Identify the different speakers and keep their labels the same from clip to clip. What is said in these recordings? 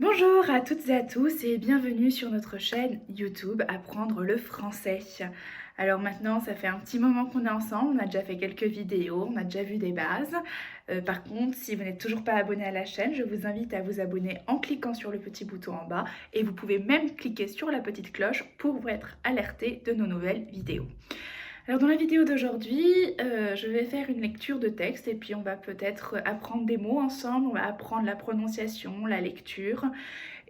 Speaker 1: Bonjour à toutes et à tous et bienvenue sur notre chaîne YouTube Apprendre le français. Alors maintenant, ça fait un petit moment qu'on est ensemble, on a déjà fait quelques vidéos, on a déjà vu des bases. Par contre, si vous n'êtes toujours pas abonné à la chaîne, je vous invite à vous abonner en cliquant sur le petit bouton en bas et vous pouvez même cliquer sur la petite cloche pour être alerté de nos nouvelles vidéos. Alors dans la vidéo d'aujourd'hui, je vais faire une lecture de texte et puis on va peut-être apprendre des mots ensemble, on va apprendre la prononciation, la lecture,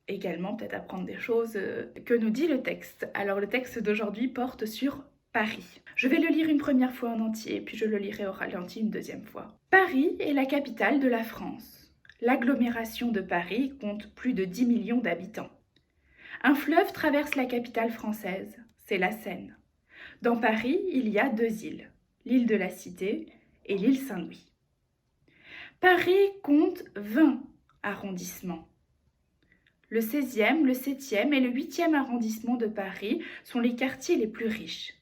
Speaker 1: également peut-être apprendre des choses que nous dit le texte. Alors le texte d'aujourd'hui porte sur Paris. Je vais le lire une première fois en entier, puis je le lirai au ralenti une deuxième fois. Paris est la capitale de la France. L'agglomération de Paris compte plus de 10 millions d'habitants. Un fleuve traverse la capitale française, c'est la Seine. Dans Paris, il y a deux îles, l'île de la Cité et l'île Saint-Louis. Paris compte 20 arrondissements. Le 16e, le 7e et le 8e arrondissement de Paris sont les quartiers les plus riches.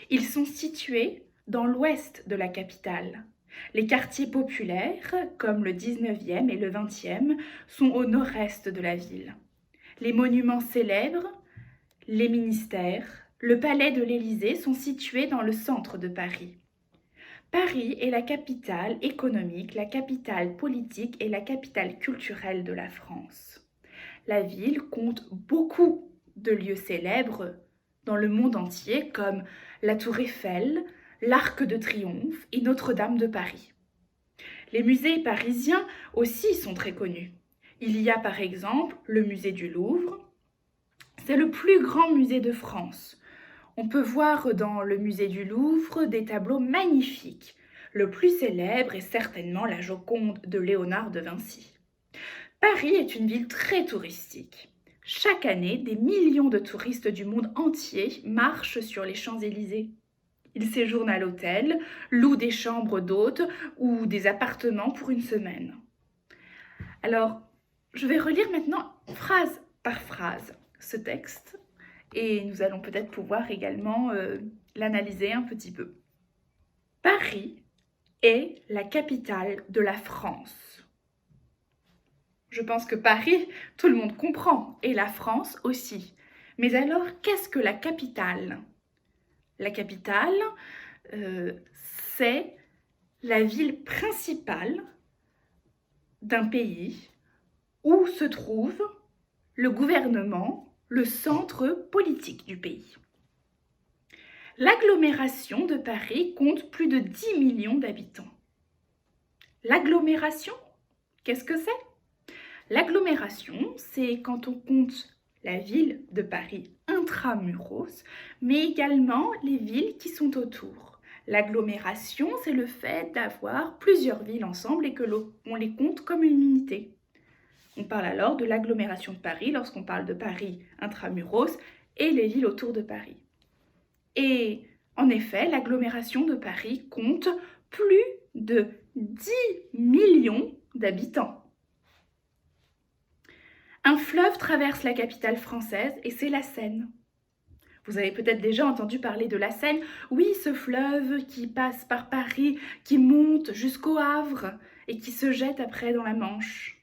Speaker 1: Ils sont situés dans l'ouest de la capitale. Les quartiers populaires, comme le 19e et le 20e, sont au nord-est de la ville. Les monuments célèbres, les ministères, le palais de l'Élysée sont situés dans le centre de Paris. Paris est la capitale économique, la capitale politique et la capitale culturelle de la France. La ville compte beaucoup de lieux célèbres dans le monde entier comme la Tour Eiffel, l'Arc de Triomphe et Notre-Dame de Paris. Les musées parisiens aussi sont très connus. Il y a par exemple le musée du Louvre. C'est le plus grand musée de France. On peut voir dans le musée du Louvre des tableaux magnifiques. Le plus célèbre est certainement la Joconde de Léonard de Vinci. Paris est une ville très touristique. Chaque année, des millions de touristes du monde entier marchent sur les Champs-Élysées. Ils séjournent à l'hôtel, louent des chambres d'hôtes ou des appartements pour une semaine. Alors, je vais relire maintenant phrase par phrase ce texte et nous allons peut-être pouvoir également l'analyser un petit peu. Paris est la capitale de la France. Je pense que Paris, tout le monde comprend, et la France aussi. Mais alors, qu'est-ce que la capitale ? La capitale, c'est la ville principale d'un pays où se trouve le gouvernement, le centre politique du pays. L'agglomération de Paris compte plus de 10 millions d'habitants. L'agglomération, qu'est-ce que c'est ? L'agglomération, c'est quand on compte la ville de Paris intramuros, mais également les villes qui sont autour. L'agglomération, c'est le fait d'avoir plusieurs villes ensemble et que l'on les compte comme une unité. On parle alors de l'agglomération de Paris lorsqu'on parle de Paris intramuros et les villes autour de Paris. Et en effet, l'agglomération de Paris compte plus de 10 millions d'habitants. Un fleuve traverse la capitale française et c'est la Seine. Vous avez peut-être déjà entendu parler de la Seine. Oui, ce fleuve qui passe par Paris, qui monte jusqu'au Havre et qui se jette après dans la Manche.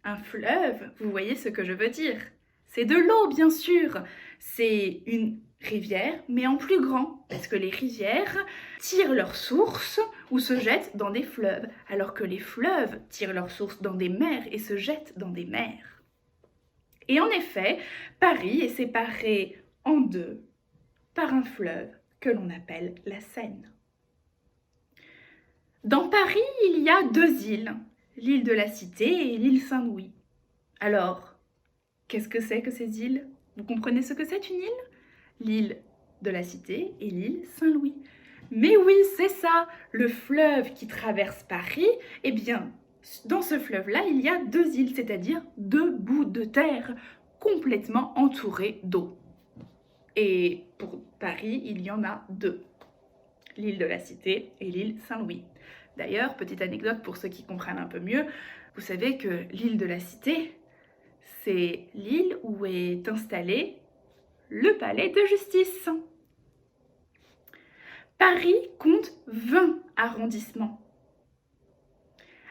Speaker 1: Un fleuve, vous voyez ce que je veux dire. C'est de l'eau, bien sûr. C'est une rivière, mais en plus grand, parce que les rivières tirent leur source ou se jettent dans des fleuves, alors que les fleuves tirent leur source dans des mers et se jettent dans des mers. Et en effet, Paris est séparé en deux par un fleuve que l'on appelle la Seine. Dans Paris, il y a deux îles, l'île de la Cité et l'île Saint-Louis. Alors, qu'est-ce que c'est que ces îles ? Vous comprenez ce que c'est une île ? L'île de la Cité et l'île Saint-Louis. Mais oui, c'est ça, le fleuve qui traverse Paris, eh bien, dans ce fleuve-là, il y a deux îles, c'est-à-dire deux bouts de terre complètement entourés d'eau. Et pour Paris, il y en a deux, l'île de la Cité et l'île Saint-Louis. D'ailleurs, petite anecdote pour ceux qui comprennent un peu mieux, vous savez que l'île de la Cité, c'est l'île où est installé le palais de justice. Paris compte 20 arrondissements.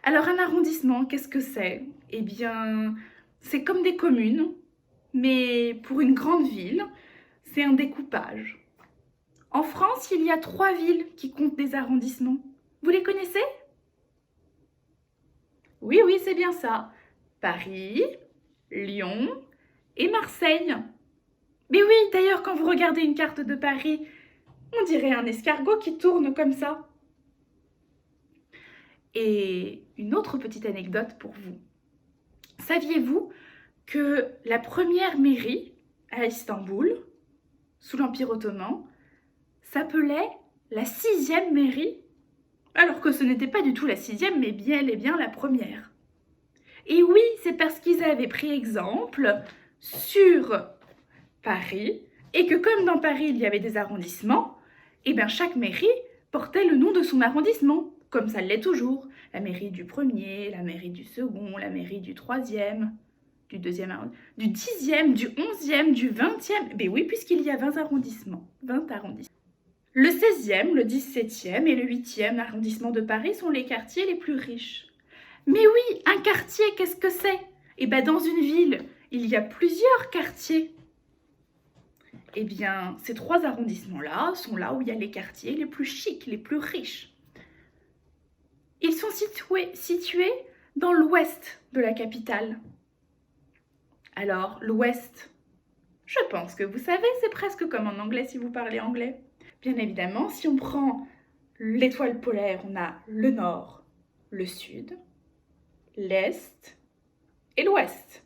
Speaker 1: Alors un arrondissement, qu'est-ce que c'est? Eh bien, c'est comme des communes, mais pour une grande ville, c'est un découpage. En France, il y a 3 villes qui comptent des arrondissements. Vous les connaissez? Oui, oui, c'est bien ça. Paris, Lyon et Marseille. Mais oui, d'ailleurs, quand vous regardez une carte de Paris, on dirait un escargot qui tourne comme ça. Et une autre petite anecdote pour vous. Saviez-vous que la première mairie à Istanbul, sous l'Empire ottoman, s'appelait la 6e mairie, alors que ce n'était pas du tout la 6e, mais bien et bien la première. Et oui, c'est parce qu'ils avaient pris exemple sur Paris, et que comme dans Paris il y avait des arrondissements, et bien chaque mairie portait le nom de son arrondissement, comme ça l'est toujours. La mairie du premier, la mairie du second, la mairie du troisième, du deuxième, du 10e, du 11e, du 20e. Ben oui, puisqu'il y a 20 arrondissements. Le 16e, le 17e et le 8e arrondissement de Paris sont les quartiers les plus riches. Mais oui, un quartier, qu'est-ce que c'est? Eh bien, dans une ville, il y a plusieurs quartiers. Eh bien, ces 3 arrondissements-là sont là où il y a les quartiers les plus chics, les plus riches. Ils sont situés dans l'ouest de la capitale. Alors, l'ouest, je pense que vous savez, c'est presque comme en anglais si vous parlez anglais. Bien évidemment, si on prend l'étoile polaire, on a le nord, le sud, l'est et l'ouest.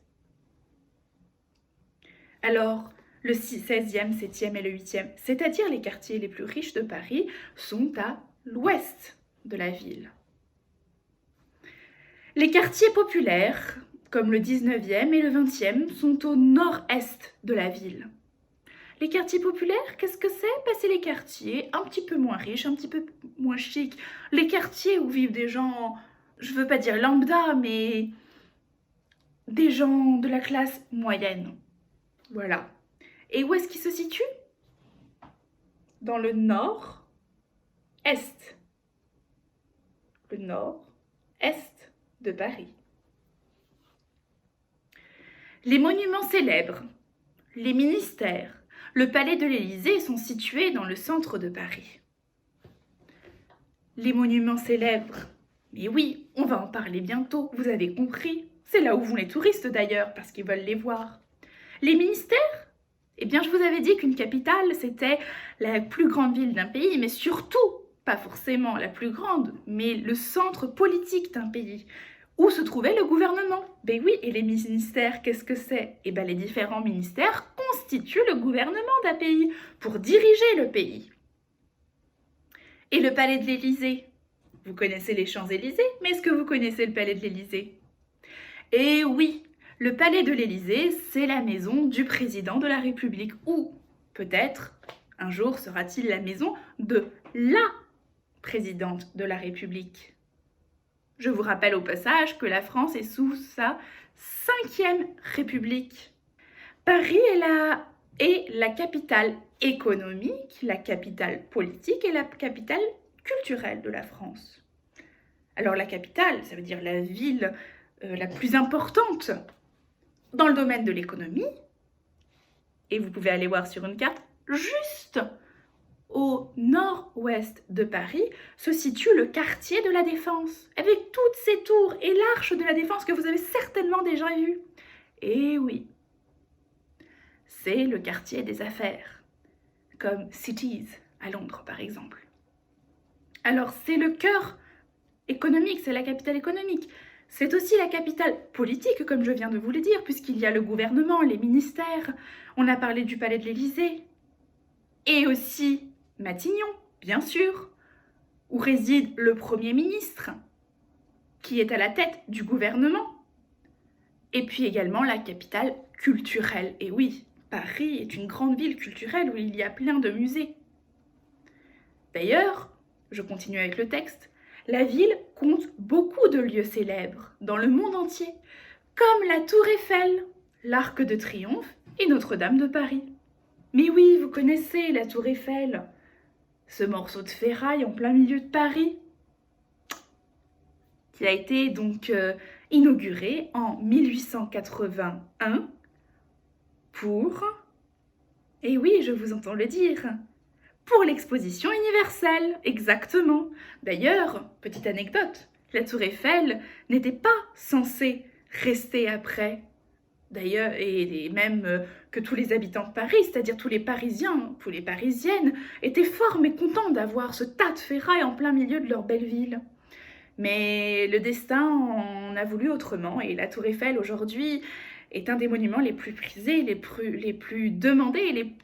Speaker 1: Alors, le 16e, 7e et le 8e, c'est-à-dire les quartiers les plus riches de Paris, sont à l'ouest de la ville. Les quartiers populaires, comme le 19e et le 20e, sont au nord-est de la ville. Les quartiers populaires, qu'est-ce que c'est? C'est les quartiers un petit peu moins riches, un petit peu moins chics. Les quartiers où vivent des gens, je ne veux pas dire lambda, mais des gens de la classe moyenne. Voilà. Et où est-ce qu'ils se situent? Dans le nord-est. Le nord-est de Paris. Les monuments célèbres, les ministères, le palais de l'Élysée sont situés dans le centre de Paris. Les monuments célèbres, mais oui, on va en parler bientôt, vous avez compris. C'est là où vont les touristes d'ailleurs, parce qu'ils veulent les voir. Les ministères? Eh bien, je vous avais dit qu'une capitale, c'était la plus grande ville d'un pays, mais surtout, pas forcément la plus grande, mais le centre politique d'un pays, où se trouvait le gouvernement. Ben oui, et les ministères, qu'est-ce que c'est? Eh bien, les différents ministères constituent le gouvernement d'un pays, pour diriger le pays. Et le palais de l'Élysée? Vous connaissez les Champs-Élysées, mais est-ce que vous connaissez le palais de l'Élysée? Eh oui, le palais de l'Élysée, c'est la maison du président de la République. Ou peut-être, un jour, sera-t-il la maison de la présidente de la République. Je vous rappelle au passage que la France est sous sa 5e République. Paris est la capitale économique, la capitale politique et la capitale culturelle de la France. Alors la capitale, ça veut dire la ville la plus importante dans le domaine de l'économie. Et vous pouvez aller voir sur une carte, juste au nord-ouest de Paris se situe le quartier de la Défense, avec toutes ces tours et l'arche de la Défense que vous avez certainement déjà vu. Et oui, c'est le quartier des affaires, comme Cities à Londres par exemple. Alors c'est le cœur économique, c'est la capitale économique. C'est aussi la capitale politique, comme je viens de vous le dire, puisqu'il y a le gouvernement, les ministères. On a parlé du palais de l'Élysée. Et aussi Matignon, bien sûr, où réside le Premier ministre, qui est à la tête du gouvernement. Et puis également la capitale culturelle. Et oui, Paris est une grande ville culturelle où il y a plein de musées. D'ailleurs, je continue avec le texte, la ville compte beaucoup de lieux célèbres dans le monde entier, comme la Tour Eiffel, l'Arc de Triomphe et Notre-Dame de Paris. Mais oui, vous connaissez la Tour Eiffel, ce morceau de ferraille en plein milieu de Paris. qui a été donc inauguré en 1881 pour, et oui, je vous entends le dire, pour l'exposition universelle, exactement. D'ailleurs, petite anecdote, la tour Eiffel n'était pas censée rester après. D'ailleurs, et même que tous les habitants de Paris, c'est-à-dire tous les Parisiens, tous les Parisiennes, étaient fort mécontents d'avoir ce tas de ferraille en plein milieu de leur belle ville. Mais le destin en a voulu autrement, et la tour Eiffel aujourd'hui est un des monuments les plus prisés, les plus demandés,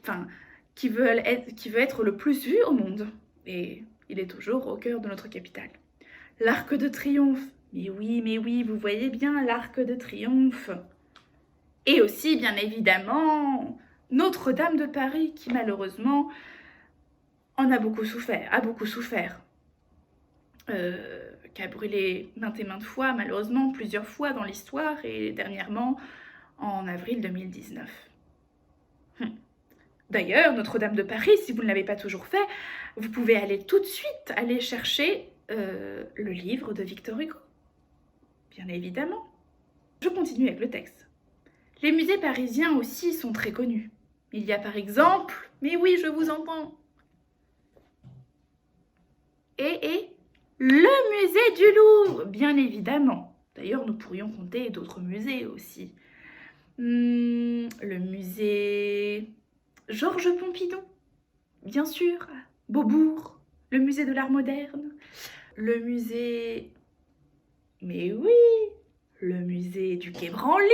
Speaker 1: qui veut être le plus vu au monde. Et il est toujours au cœur de notre capitale. L'Arc de Triomphe. Mais oui, vous voyez bien l'Arc de Triomphe. Et aussi, bien évidemment, Notre-Dame de Paris, qui malheureusement en a beaucoup souffert. Qui a brûlé maintes et maintes fois, malheureusement, plusieurs fois dans l'histoire, et dernièrement en avril 2019. D'ailleurs, Notre-Dame de Paris, si vous ne l'avez pas toujours fait, vous pouvez aller tout de suite aller chercher le livre de Victor Hugo. Bien évidemment. Je continue avec le texte. Les musées parisiens aussi sont très connus. Il y a par exemple, mais oui, je vous entends, et le musée du Louvre, bien évidemment. D'ailleurs, nous pourrions compter d'autres musées aussi. Le musée Georges Pompidou, bien sûr, Beaubourg, le musée de l'art moderne, le musée, mais oui, le musée du Quai Branly,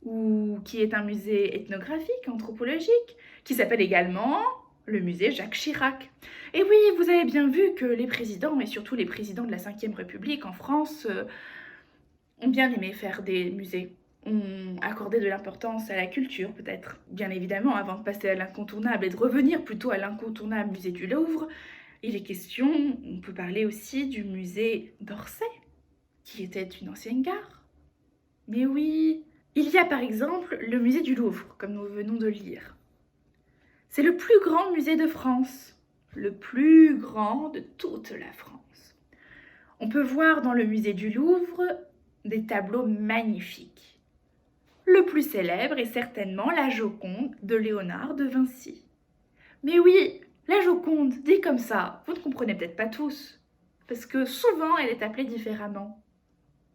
Speaker 1: ou qui est un musée ethnographique, anthropologique, qui s'appelle également le musée Jacques Chirac. Et oui, vous avez bien vu que les présidents, et surtout les présidents de la Ve République en France, ont bien aimé faire des musées, ont accordé de l'importance à la culture peut-être. Bien évidemment, avant de passer à l'incontournable et de revenir plutôt à l'incontournable musée du Louvre, il est question, on peut parler aussi du musée d'Orsay, qui était une ancienne gare. Mais oui, il y a par exemple le musée du Louvre, comme nous venons de le lire. C'est le plus grand musée de France, le plus grand de toute la France. On peut voir dans le musée du Louvre des tableaux magnifiques. Le plus célèbre est certainement la Joconde de Léonard de Vinci. Mais oui, la Joconde, dit comme ça, vous ne comprenez peut-être pas tous, parce que souvent elle est appelée différemment.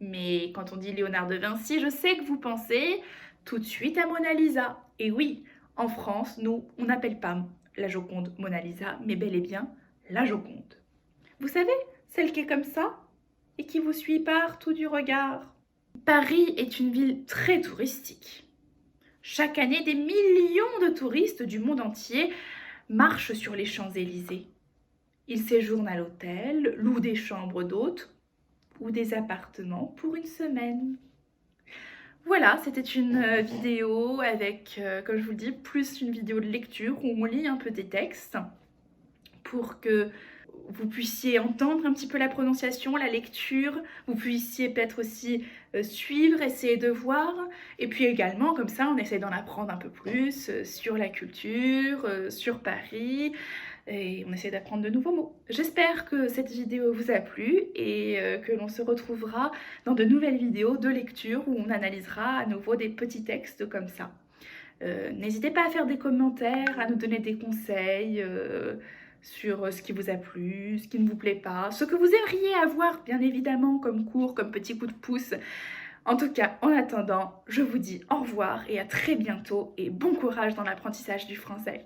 Speaker 1: Mais quand on dit Léonard de Vinci, je sais que vous pensez tout de suite à Mona Lisa. Et oui, en France, nous, on n'appelle pas la Joconde Mona Lisa, mais bel et bien la Joconde. Vous savez, celle qui est comme ça et qui vous suit partout du regard. Paris est une ville très touristique. Chaque année, des millions de touristes du monde entier marchent sur les Champs-Élysées. Ils séjournent à l'hôtel, louent des chambres d'hôtes ou des appartements pour une semaine. Voilà, c'était une vidéo avec, comme je vous le dis, plus une vidéo de lecture où on lit un peu des textes pour que vous puissiez entendre un petit peu la prononciation, la lecture, vous puissiez peut-être aussi suivre, essayer de voir, et puis également, comme ça, on essaie d'en apprendre un peu plus sur la culture, sur Paris, et on essaie d'apprendre de nouveaux mots. J'espère que cette vidéo vous a plu et que l'on se retrouvera dans de nouvelles vidéos de lecture où on analysera à nouveau des petits textes comme ça. N'hésitez pas à faire des commentaires, à nous donner des conseils sur ce qui vous a plu, ce qui ne vous plaît pas, ce que vous aimeriez avoir bien évidemment comme cours, comme petit coup de pouce. En tout cas, en attendant, je vous dis au revoir et à très bientôt et bon courage dans l'apprentissage du français.